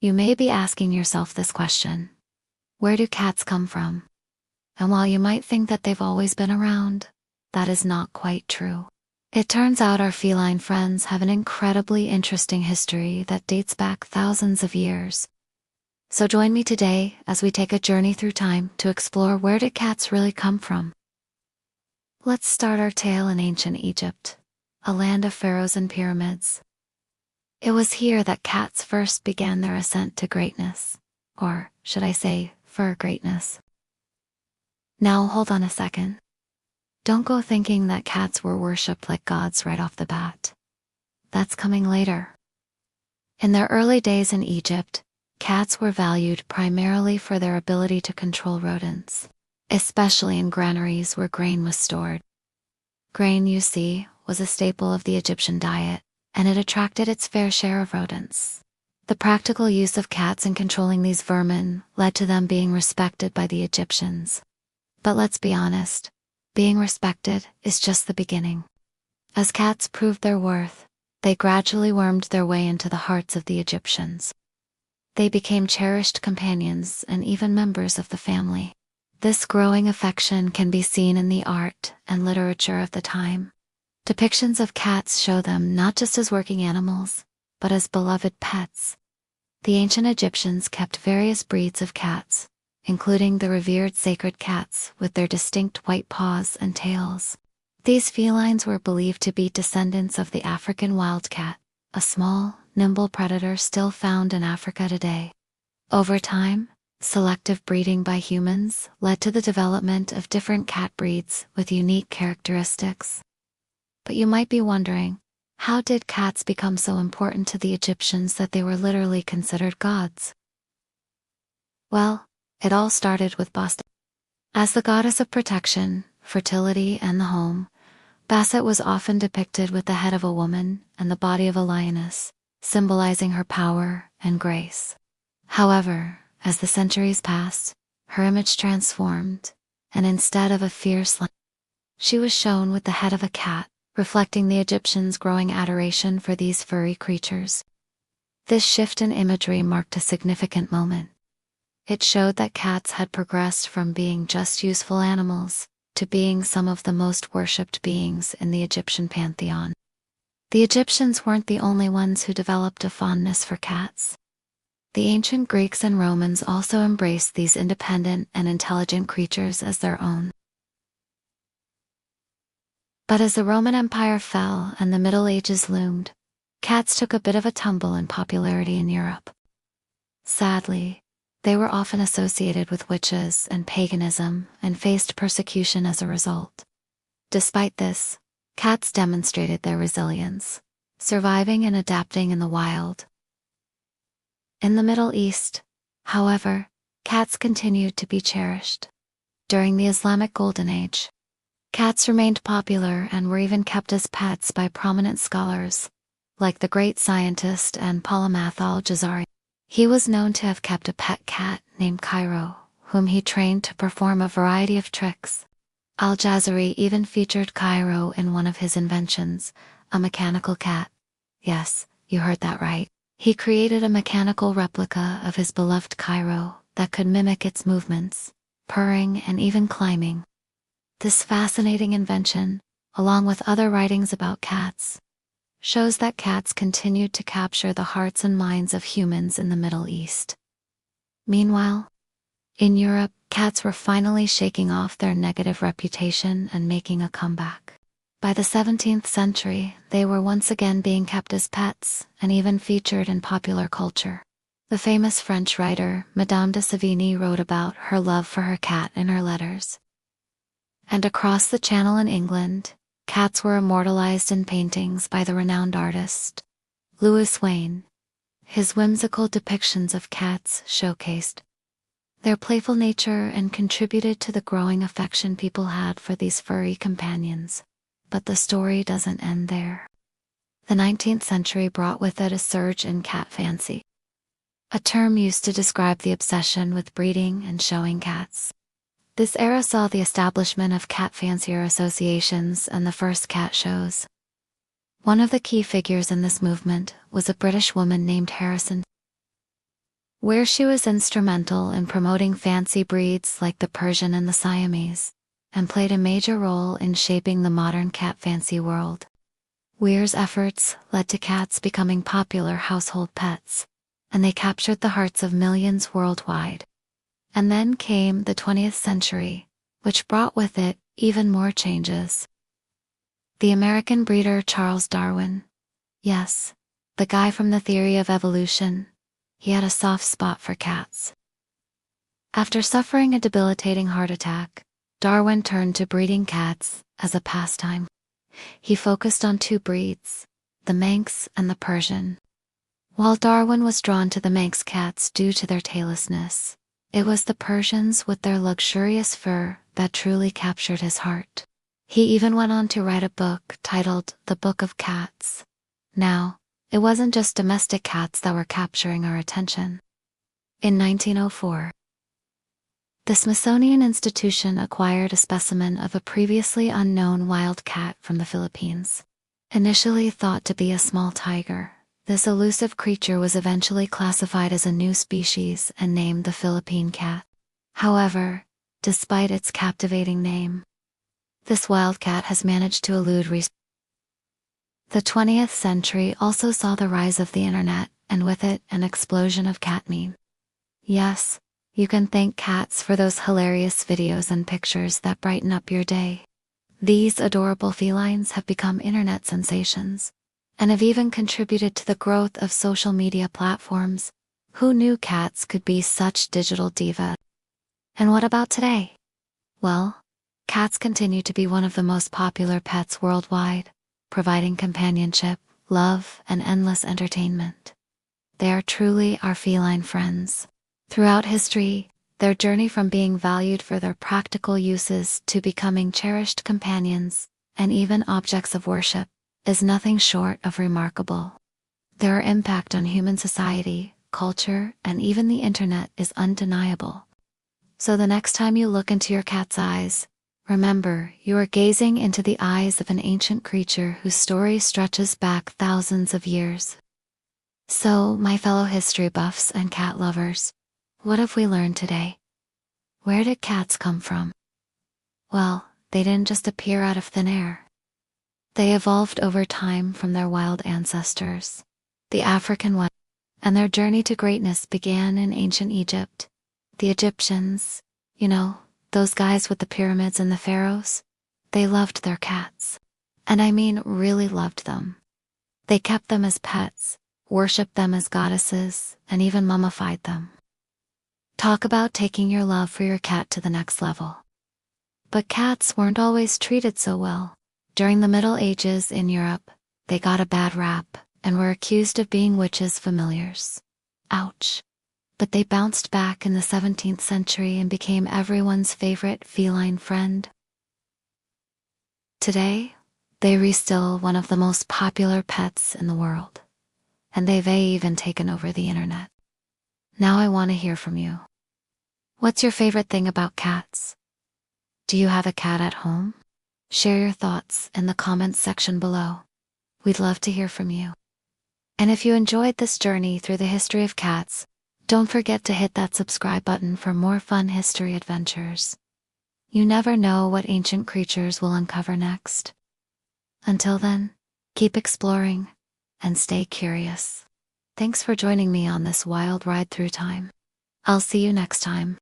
You may be asking yourself this question: where do cats come from? And while you might think that they've always been around, that is not quite true. It turns out our feline friends have an incredibly interesting history that dates back thousands of years. So join me today as we take a journey through time to explore where did cats really come from. Let's start our tale in ancient Egypt, a land of pharaohs and pyramids. It was here that cats first began their ascent to greatness, or should I say, fur greatness. Now hold on a second. Don't go thinking that cats were worshipped like gods right off the bat. That's coming later. In their early days in Egypt, cats were valued primarily for their ability to control rodents, especially in granaries where grain was stored. Grain, you see, was a staple of the Egyptian diet, and it attracted its fair share of rodents. The practical use of cats in controlling these vermin led to them being respected by the Egyptians. But let's be honest, being respected is just the beginning. As cats proved their worth, they gradually wormed their way into the hearts of the Egyptians. They became cherished companions and even members of the family. This growing affection can be seen in the art and literature of the time. Depictions of cats show them not just as working animals, but as beloved pets. The ancient Egyptians kept various breeds of cats, including the revered sacred cats with their distinct white paws and tails. These felines were believed to be descendants of the African wildcat, a small, nimble predator still found in Africa today. Over time, selective breeding by humans led to the development of different cat breeds with unique characteristics. But you might be wondering, how did cats become so important to the Egyptians that they were literally considered gods? Well, it all started with Bastet. As the goddess of protection, fertility, and the home, Bastet was often depicted with the head of a woman and the body of a lioness, symbolizing her power and grace. However, as the centuries passed, her image transformed, and instead of a fierce lion, she was shown with the head of a cat, reflecting the Egyptians' growing adoration for these furry creatures. This shift in imagery marked a significant moment. It showed that cats had progressed from being just useful animals to being some of the most worshipped beings in the Egyptian pantheon. The Egyptians weren't the only ones who developed a fondness for cats. The ancient Greeks and Romans also embraced these independent and intelligent creatures as their own. But as the Roman Empire fell and the Middle Ages loomed, cats took a bit of a tumble in popularity in Europe. Sadly, they were often associated with witches and paganism and faced persecution as a result. Despite this, cats demonstrated their resilience, surviving and adapting in the wild. In the Middle East, however, cats continued to be cherished. During the Islamic Golden Age, cats remained popular and were even kept as pets by prominent scholars, like the great scientist and polymath al-Jazari. He was known to have kept a pet cat named Cairo, whom he trained to perform a variety of tricks. Al-Jazari even featured Cairo in one of his inventions, a mechanical cat. Yes, you heard that right. He created a mechanical replica of his beloved Cairo that could mimic its movements, purring and even climbing. This fascinating invention, along with other writings about cats, shows that cats continued to capture the hearts and minds of humans in the Middle East. Meanwhile, in Europe, cats were finally shaking off their negative reputation and making a comeback. By the 17th century, they were once again being kept as pets and even featured in popular culture. The famous French writer Madame de Sévigné wrote about her love for her cat in her letters. And across the Channel in England, cats were immortalized in paintings by the renowned artist Louis Wain. His whimsical depictions of cats showcased their playful nature and contributed to the growing affection people had for these furry companions. But the story doesn't end there. The 19th century brought with it a surge in cat fancy, a term used to describe the obsession with breeding and showing cats. This era saw the establishment of cat fancier associations and the first cat shows. One of the key figures in this movement was a British woman named Harrison. where she was instrumental in promoting fancy breeds like the Persian and the Siamese, and played a major role in shaping the modern cat fancy world. Weir's efforts led to cats becoming popular household pets, and they captured the hearts of millions worldwide. And then came the 20th century, which brought with it even more changes. The American breeder Charles Darwin, yes, the guy from the theory of evolution, he had a soft spot for cats. After suffering a debilitating heart attack, Darwin turned to breeding cats as a pastime. He focused on two breeds, the Manx and the Persian. While Darwin was drawn to the Manx cats due to their taillessness, it was the Persians with their luxurious fur that truly captured his heart. He even went on to write a book titled The Book of Cats. Now, it wasn't just domestic cats that were capturing our attention. In 1904, the Smithsonian Institution acquired a specimen of a previously unknown wildcat from the Philippines. Initially thought to be a small tiger, this elusive creature was eventually classified as a new species and named the Philippine cat. However, despite its captivating name, this wildcat has managed to elude research. The 20th century also saw the rise of the internet, and with it, an explosion of cat memes. Yes, you can thank cats for those hilarious videos and pictures that brighten up your day. These adorable felines have become internet sensations, and have even contributed to the growth of social media platforms. Who knew cats could be such digital divas? And what about today? Well, cats continue to be one of the most popular pets worldwide, providing companionship, love, and endless entertainment. They are truly our feline friends. Throughout history, their journey from being valued for their practical uses to becoming cherished companions, and even objects of worship, is nothing short of remarkable. Their impact on human society, culture, and even the internet is undeniable. So the next time you look into your cat's eyes, remember, you are gazing into the eyes of an ancient creature whose story stretches back thousands of years. So, my fellow history buffs and cat lovers, what have we learned today? Where did cats come from? Well, they didn't just appear out of thin air. They evolved over time from their wild ancestors, the African one, and their journey to greatness began in ancient Egypt. The Egyptians, those guys with the pyramids and the pharaohs, they loved their cats. And I mean really loved them. They kept them as pets, worshipped them as goddesses, and even mummified them. Talk about taking your love for your cat to the next level. But cats weren't always treated so well. During the Middle Ages in Europe, they got a bad rap and were accused of being witches' familiars. Ouch. But they bounced back in the 17th century and became everyone's favorite feline friend. Today, they're still one of the most popular pets in the world, and they've even taken over the internet. Now I want to hear from you. What's your favorite thing about cats? Do you have a cat at home? Share your thoughts in the comments section below. We'd love to hear from you. And if you enjoyed this journey through the history of cats, don't forget to hit that subscribe button for more fun history adventures. You never know what ancient creatures will uncover next. Until then, keep exploring and stay curious. Thanks for joining me on this wild ride through time. I'll see you next time.